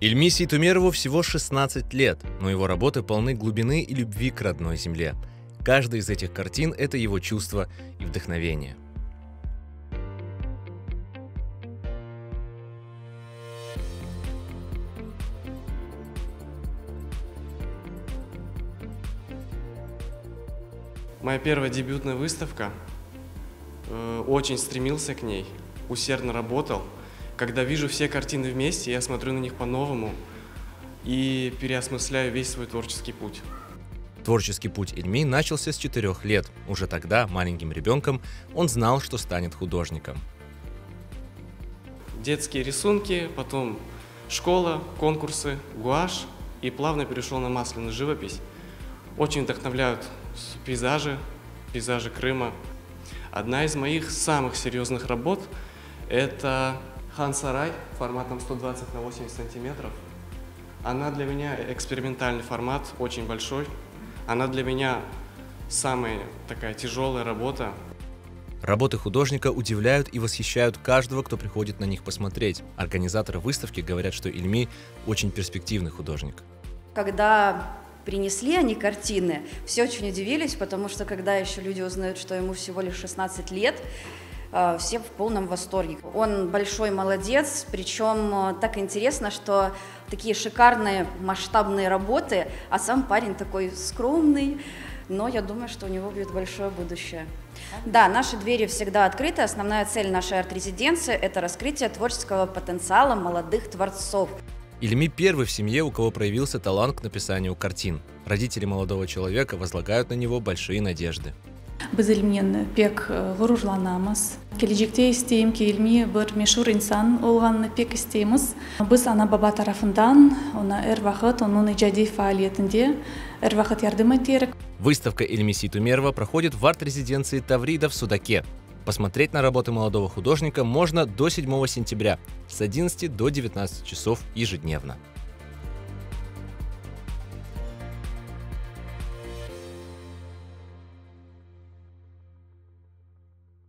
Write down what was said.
Ильми Сейтумерову всего 16 лет, но его работы полны глубины и любви к родной земле. Каждая из этих картин – это его чувство и вдохновение. Моя первая дебютная выставка. Очень стремился к ней, усердно работал. Когда вижу все картины вместе, я смотрю на них по-новому и переосмысляю весь свой творческий путь. Творческий путь Ильми начался с 4 лет. Уже тогда, маленьким ребенком, он знал, что станет художником. Детские рисунки, потом школа, конкурсы, гуашь и плавно перешел на масляную живопись. Очень вдохновляют пейзажи Крыма. Одна из моих самых серьезных работ – это хан-сарай форматом 120 на 80 сантиметров. Она для меня экспериментальный формат, очень большой. Она для меня самая такая тяжелая работа. Работы художника удивляют и восхищают каждого, кто приходит на них посмотреть. Организаторы выставки говорят, что Ильми очень перспективный художник. Когда принесли они картины, все очень удивились, потому что когда еще люди узнают, что ему всего лишь 16 лет, все в полном восторге. Он большой молодец, причем так интересно, что такие шикарные масштабные работы, а сам парень такой скромный, но я думаю, что у него будет большое будущее. Да, наши двери всегда открыты. Основная цель нашей арт-резиденции – это раскрытие творческого потенциала молодых творцов. Ильми первый в семье, у кого проявился талант к написанию картин. Родители молодого человека возлагают на него большие надежды. Biz Ilmiyen pek gururlanamız. Gelecekte isteyim ki Ilmi bir meşhur insan olganını pek isteyimiz. Biz ana-baba tarafından ona her vakit onun icadi faaliyetinde her vakit yardım ederek. Выставка Ильми Сейтумерова проходит в арт-резиденции Таврида в Судаке. Посмотреть на работы молодого художника можно до 7 сентября с 11 до 19 часов ежедневно.